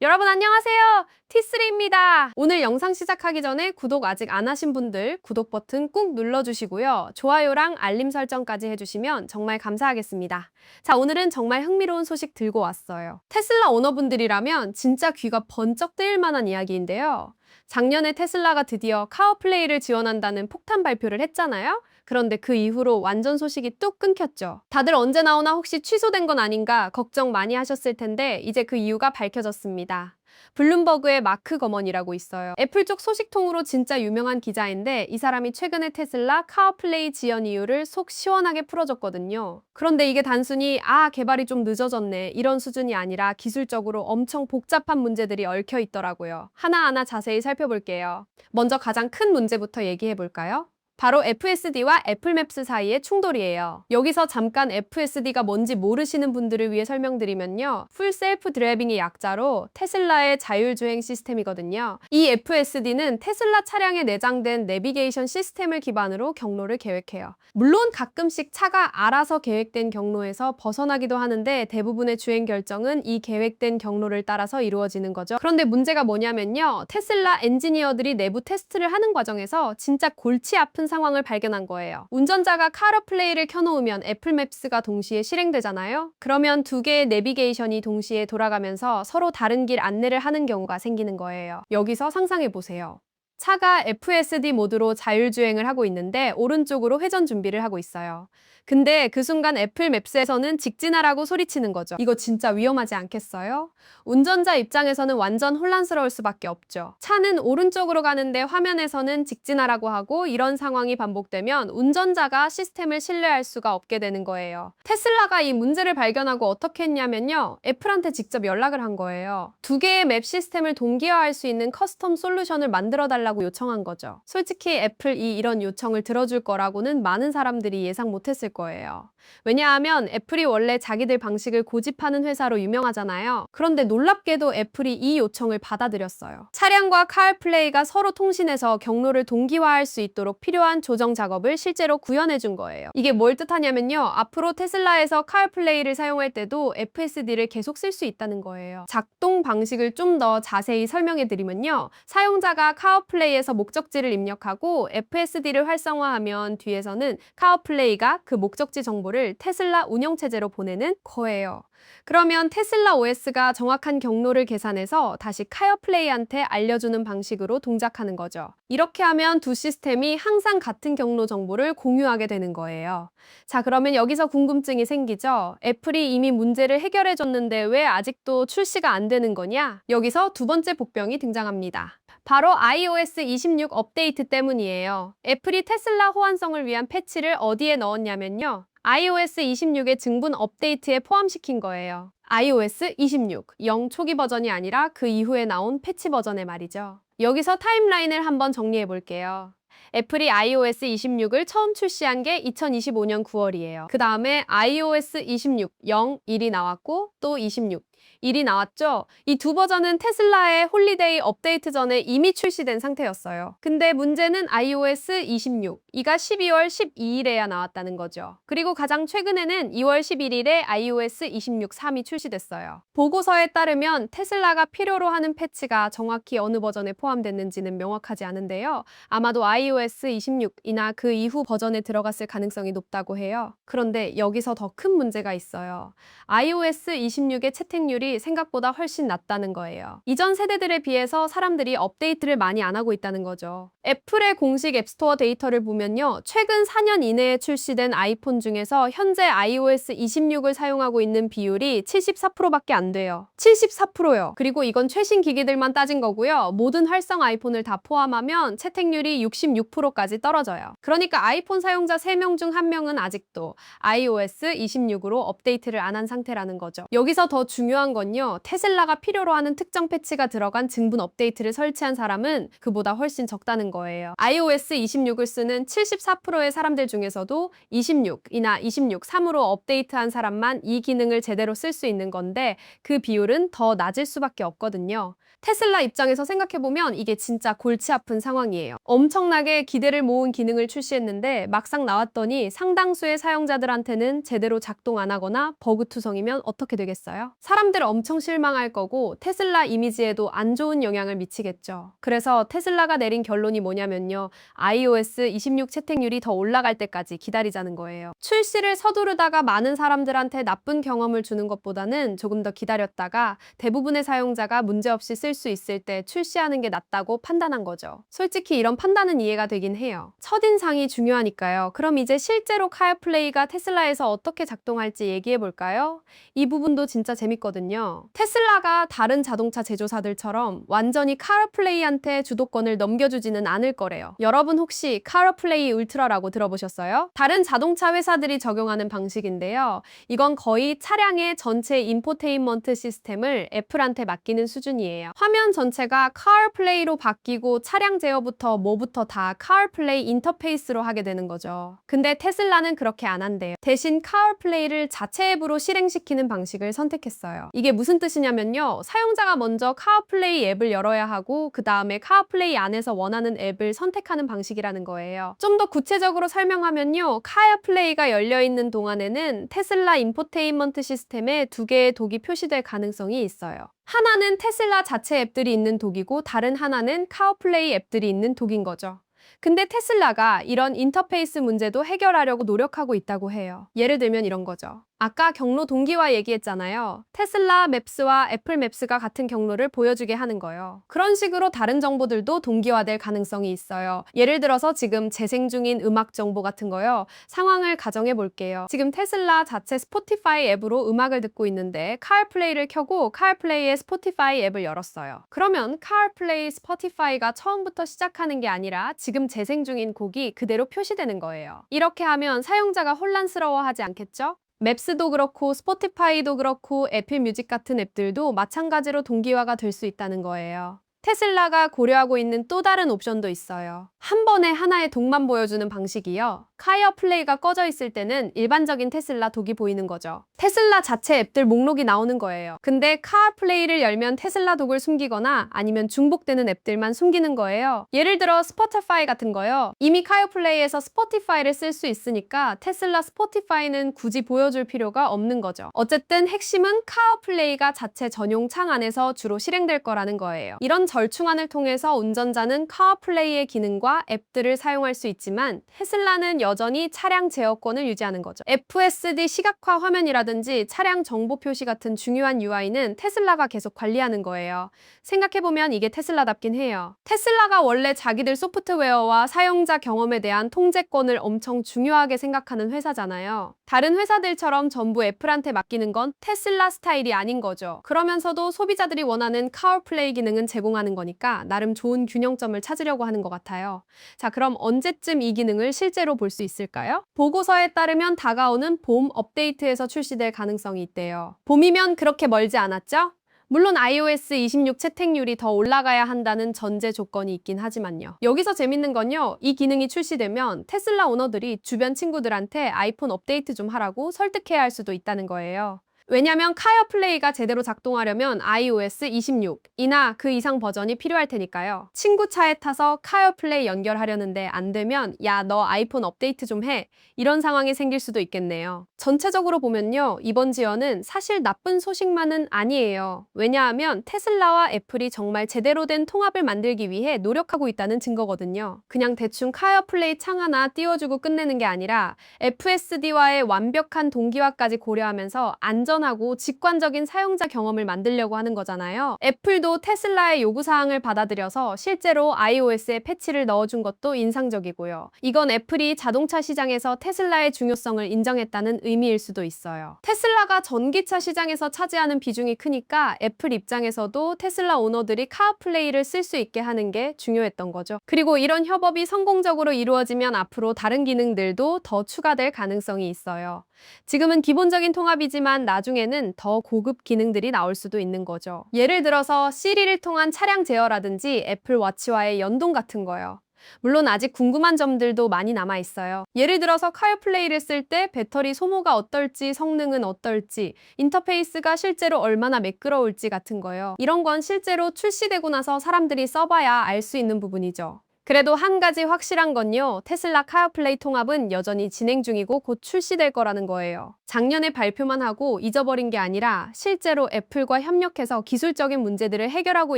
여러분 안녕하세요. T3입니다. 오늘 영상 시작하기 전에 구독 아직 안 하신 분들 구독 버튼 꾹 눌러주시고요. 좋아요랑 알림 설정까지 해주시면 정말 감사하겠습니다. 자, 오늘은 정말 흥미로운 소식 들고 왔어요. 테슬라 오너분들이라면 진짜 귀가 번쩍 뜨일 만한 이야기인데요. 작년에 테슬라가 드디어 카어플레이를 지원한다는 폭탄 발표를 했잖아요. 그런데 그 이후로 완전 소식이 뚝 끊겼죠. 다들 언제 나오나 혹시 취소된 건 아닌가 걱정 많이 하셨을 텐데 이제 그 이유가 밝혀졌습니다. 블룸버그의 마크 거먼이라고 있어요. 애플 쪽 소식통으로 진짜 유명한 기자인데 이 사람이 최근에 테슬라 카어플레이 지원 이유를 속 시원하게 풀어줬거든요. 그런데 이게 단순히 개발이 좀 늦어졌네 이런 수준이 아니라 기술적으로 엄청 복잡한 문제들이 얽혀 있더라고요. 하나하나 자세히 살펴볼게요. 먼저 가장 큰 문제부터 얘기해 볼까요? 바로 FSD와 애플맵스 사이의 충돌이에요. 여기서 잠깐 FSD가 뭔지 모르시는 분들을 위해 설명드리면요. 풀 셀프 드라이빙의 약자로 테슬라의 자율주행 시스템이거든요. 이 FSD는 테슬라 차량에 내장된 내비게이션 시스템을 기반으로 경로를 계획해요. 물론 가끔씩 차가 알아서 계획된 경로에서 벗어나기도 하는데 대부분의 주행 결정은 이 계획된 경로를 따라서 이루어지는 거죠. 그런데 문제가 뭐냐면요. 테슬라 엔지니어들이 내부 테스트를 하는 과정에서 진짜 골치 아픈 상황을 발견한 거예요. 운전자가 카어플레이를 켜놓으면 애플맵스가 동시에 실행되잖아요. 그러면 두 개의 내비게이션이 동시에 돌아가면서 서로 다른 길 안내를 하는 경우가 생기는 거예요. 여기서 상상해 보세요. 차가 FSD 모드로 자율주행을 하고 있는데 오른쪽으로 회전 준비를 하고 있어요. 근데 그 순간 애플 맵스에서는 직진하라고 소리치는 거죠. 이거 진짜 위험하지 않겠어요? 운전자 입장에서는 완전 혼란스러울 수밖에 없죠. 차는 오른쪽으로 가는데 화면에서는 직진하라고 하고 이런 상황이 반복되면 운전자가 시스템을 신뢰할 수가 없게 되는 거예요. 테슬라가 이 문제를 발견하고 어떻게 했냐면요. 애플한테 직접 연락을 한 거예요. 두 개의 맵 시스템을 동기화할 수 있는 커스텀 솔루션을 만들어 달라고 요청한 거죠. 솔직히 애플이 이런 요청을 들어줄 거라고는 많은 사람들이 예상 못했을 거예요. 왜냐하면 애플이 원래 자기들 방식을 고집하는 회사로 유명하잖아요. 그런데 놀랍게도 애플이 이 요청을 받아들였어요. 차량과 카어플레이가 서로 통신해서 경로를 동기화할 수 있도록 필요한 조정 작업을 실제로 구현해 준 거예요. 이게 뭘 뜻하냐면요. 앞으로 테슬라에서 카어플레이를 사용할 때도 FSD를 계속 쓸 수 있다는 거예요. 작동 방식을 좀 더 자세히 설명해 드리면요. 사용자가 카어플레이에서 목적지를 입력하고 FSD를 활성화하면 뒤에서는 카어플레이가 그 목적지 정보를 테슬라 운영체제로 보내는 거예요. 그러면 테슬라 OS가 정확한 경로를 계산해서 다시 카어플레이한테 알려주는 방식으로 동작하는 거죠. 이렇게 하면 두 시스템이 항상 같은 경로 정보를 공유하게 되는 거예요. 자, 그러면 여기서 궁금증이 생기죠? 애플이 이미 문제를 해결해 줬는데 왜 아직도 출시가 안 되는 거냐? 여기서 두 번째 복병이 등장합니다. 바로 iOS 26 업데이트 때문이에요. 애플이 테슬라 호환성을 위한 패치를 어디에 넣었냐면요. iOS 26의 증분 업데이트에 포함시킨 거예요. iOS 26, 0 초기 버전이 아니라 그 이후에 나온 패치 버전의 말이죠. 여기서 타임라인을 한번 정리해 볼게요. 애플이 iOS 26을 처음 출시한 게 2025년 9월이에요. 그 다음에 iOS 26, 0, 1이 나왔고 또 26, 1이 나왔죠? 이 두 버전은 테슬라의 홀리데이 업데이트 전에 이미 출시된 상태였어요. 근데 문제는 iOS 26, 이가 12월 12일에야 나왔다는 거죠. 그리고 가장 최근에는 2월 11일에 iOS 26, 3이 출시됐어요. 보고서에 따르면 테슬라가 필요로 하는 패치가 정확히 어느 버전에 포함됐는지는 명확하지 않은데요. 아마도 iOS 26이나 그 이후 버전에 들어갔을 가능성이 높다고 해요. 그런데 여기서 더 큰 문제가 있어요. iOS 26의 채택률이 생각보다 훨씬 낮다는 거예요. 이전 세대들에 비해서 사람들이 업데이트를 많이 안 하고 있다는 거죠. 애플의 공식 앱스토어 데이터를 보면요. 최근 4년 이내에 출시된 아이폰 중에서 현재 iOS 26을 사용하고 있는 비율이 74%밖에 안 돼요. 74%요. 그리고 이건 최신 기기들만 따진 거고요. 모든 활성 아이폰을 다 포함하면 채택률이 66%까지 떨어져요. 그러니까 아이폰 사용자 3명 중 1명은 아직도 iOS 26으로 업데이트를 안 한 상태라는 거죠. 여기서 더 중요한 건요. 테슬라가 필요로 하는 특정 패치가 들어간 증분 업데이트를 설치한 사람은 그보다 훨씬 적다는 거예요. iOS 26을 쓰는 74%의 사람들 중에서도 26이나 26, 3으로 업데이트한 사람만 이 기능을 제대로 쓸 수 있는 건데 그 비율은 더 낮을 수밖에 없거든요. 테슬라 입장에서 생각해보면 이게 진짜 골치 아픈 상황이에요. 엄청나게 기대를 모은 기능을 출시했는데 막상 나왔더니 상당수의 사용자들한테는 제대로 작동 안 하거나 버그 투성이면 어떻게 되겠어요? 사람들 엄청 실망할 거고 테슬라 이미지에도 안 좋은 영향을 미치겠죠. 그래서 테슬라가 내린 결론이 뭐냐면요. iOS 26 채택률이 더 올라갈 때까지 기다리자는 거예요. 출시를 서두르다가 많은 사람들한테 나쁜 경험을 주는 것보다는 조금 더 기다렸다가 대부분의 사용자가 문제없이 쓸 수 있을 때 출시하는 게 낫다고 판단한 거죠. 솔직히 이런 판단은 이해가 되긴 해요. 첫인상이 중요하니까요. 그럼 이제 실제로 카어플레이가 테슬라에서 어떻게 작동할지 얘기해 볼까요? 이 부분도 진짜 재밌거든요. 테슬라가 다른 자동차 제조사들처럼 완전히 카어플레이한테 주도권을 넘겨주지는 않을 거래요. 여러분 혹시 카어플레이 울트라라고 들어보셨어요? 다른 자동차 회사들이 적용하는 방식인데요. 이건 거의 차량의 전체 인포테인먼트 시스템을 애플한테 맡기는 수준이에요. 화면 전체가 카어플레이로 바뀌고 차량 제어부터 뭐부터 다 카어플레이 인터페이스로 하게 되는 거죠. 근데 테슬라는 그렇게 안 한대요. 대신 카어플레이를 자체 앱으로 실행시키는 방식을 선택했어요. 이게 무슨 뜻이냐면요. 사용자가 먼저 카어플레이 앱을 열어야 하고 그 다음에 카어플레이 안에서 원하는 앱을 선택하는 방식이라는 거예요. 좀 더 구체적으로 설명하면요. 카어플레이가 열려있는 동안에는 테슬라 인포테인먼트 시스템에 두 개의 독이 표시될 가능성이 있어요. 하나는 테슬라 자체 앱들이 있는 독이고 다른 하나는 카어플레이 앱들이 있는 독인 거죠. 근데 테슬라가 이런 인터페이스 문제도 해결하려고 노력하고 있다고 해요. 예를 들면 이런 거죠. 아까 경로 동기화 얘기했잖아요. 테슬라 맵스와 애플 맵스가 같은 경로를 보여주게 하는 거예요. 그런 식으로 다른 정보들도 동기화될 가능성이 있어요. 예를 들어서 지금 재생 중인 음악 정보 같은 거요. 상황을 가정해 볼게요. 지금 테슬라 자체 스포티파이 앱으로 음악을 듣고 있는데 카얼플레이를 켜고 카얼플레이의 스포티파이 앱을 열었어요. 그러면 카얼플레이 스포티파이가 처음부터 시작하는 게 아니라 지금 재생 중인 곡이 그대로 표시되는 거예요. 이렇게 하면 사용자가 혼란스러워하지 않겠죠? 맵스도 그렇고 스포티파이도 그렇고 애플 뮤직 같은 앱들도 마찬가지로 동기화가 될 수 있다는 거예요. 테슬라가 고려하고 있는 또 다른 옵션도 있어요. 한 번에 하나의 독만 보여주는 방식이요. 카어플레이가 꺼져 있을 때는 일반적인 테슬라 독이 보이는 거죠. 테슬라 자체 앱들 목록이 나오는 거예요. 근데 카어플레이를 열면 테슬라 독을 숨기거나 아니면 중복되는 앱들만 숨기는 거예요. 예를 들어 스포티파이 같은 거요. 이미 카어플레이에서 스포티파이를 쓸 수 있으니까 테슬라 스포티파이는 굳이 보여줄 필요가 없는 거죠. 어쨌든 핵심은 카어플레이가 자체 전용 창 안에서 주로 실행될 거라는 거예요. 이런 절충안을 통해서 운전자는 카어플레이의 기능과 앱들을 사용할 수 있지만 테슬라는 여전히 차량 제어권을 유지하는 거죠. FSD 시각화 화면이라든지 차량 정보 표시 같은 중요한 UI는 테슬라가 계속 관리하는 거예요. 생각해보면 이게 테슬라답긴 해요. 테슬라가 원래 자기들 소프트웨어와 사용자 경험에 대한 통제권을 엄청 중요하게 생각하는 회사잖아요. 다른 회사들처럼 전부 애플한테 맡기는 건 테슬라 스타일이 아닌 거죠. 그러면서도 소비자들이 원하는 카어플레이 기능은 제공하는 거니까 나름 좋은 균형점을 찾으려고 하는 것 같아요. 자, 그럼 언제쯤 이 기능을 실제로 볼 수 있을까요? 보고서에 따르면 다가오는 봄 업데이트에서 출시될 가능성이 있대요. 봄이면 그렇게 멀지 않았죠? 물론 iOS 26 채택률이 더 올라가야 한다는 전제 조건이 있긴 하지만요. 여기서 재밌는 건요. 이 기능이 출시되면 테슬라 오너들이 주변 친구들한테 아이폰 업데이트 좀 하라고 설득해야 할 수도 있다는 거예요. 왜냐면 카어플레이가 제대로 작동하려면 iOS 26이나 그 이상 버전이 필요할 테니까요. 친구 차에 타서 카어플레이 연결하려는데 안 되면 야, 너 아이폰 업데이트 좀 해. 이런 상황이 생길 수도 있겠네요. 전체적으로 보면요. 이번 지원은 사실 나쁜 소식만은 아니에요. 왜냐하면 테슬라와 애플이 정말 제대로 된 통합을 만들기 위해 노력하고 있다는 증거거든요. 그냥 대충 카어플레이 창 하나 띄워주고 끝내는 게 아니라 FSD와의 완벽한 동기화까지 고려하면서 안전하고 직관적인 사용자 경험을 만들려고 하는 거잖아요. 애플도 테슬라의 요구사항을 받아들여서 실제로 iOS에 패치를 넣어준 것도 인상적이고요. 이건 애플이 자동차 시장에서 테슬라의 중요성을 인정했다는 의미일 수도 있어요. 테슬라가 전기차 시장에서 차지하는 비중이 크니까 애플 입장에서도 테슬라 오너들이 카어플레이를 쓸 수 있게 하는 게 중요했던 거죠. 그리고 이런 협업이 성공적으로 이루어지면 앞으로 다른 기능들도 더 추가될 가능성이 있어요. 지금은 기본적인 통합이지만 나중에는 더 고급 기능들이 나올 수도 있는 거죠. 예를 들어서 시리를 통한 차량 제어라든지 애플 워치와의 연동 같은 거요. 물론 아직 궁금한 점들도 많이 남아있어요. 예를 들어서 카어플레이를 쓸 때 배터리 소모가 어떨지, 성능은 어떨지, 인터페이스가 실제로 얼마나 매끄러울지 같은 거요. 이런 건 실제로 출시되고 나서 사람들이 써봐야 알 수 있는 부분이죠. 그래도 한 가지 확실한 건요. 테슬라 카플레이 통합은 여전히 진행 중이고 곧 출시될 거라는 거예요. 작년에 발표만 하고 잊어버린 게 아니라 실제로 애플과 협력해서 기술적인 문제들을 해결하고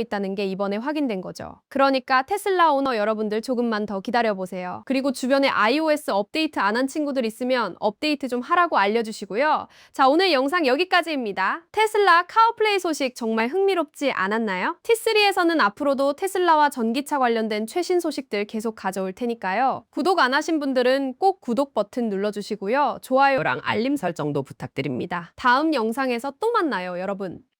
있다는 게 이번에 확인된 거죠. 그러니까 테슬라 오너 여러분들 조금만 더 기다려보세요. 그리고 주변에 iOS 업데이트 안 한 친구들 있으면 업데이트 좀 하라고 알려주시고요. 자, 오늘 영상 여기까지입니다. 테슬라 카플레이 소식 정말 흥미롭지 않았나요? T3에서는 앞으로도 테슬라와 전기차 관련된 최신 소식들 계속 가져올 테니까요. 구독 안 하신 분들은 꼭 구독 버튼 눌러주시고요. 좋아요랑 알림 설정도 부탁드립니다. 다음 영상에서 또 만나요, 여러분.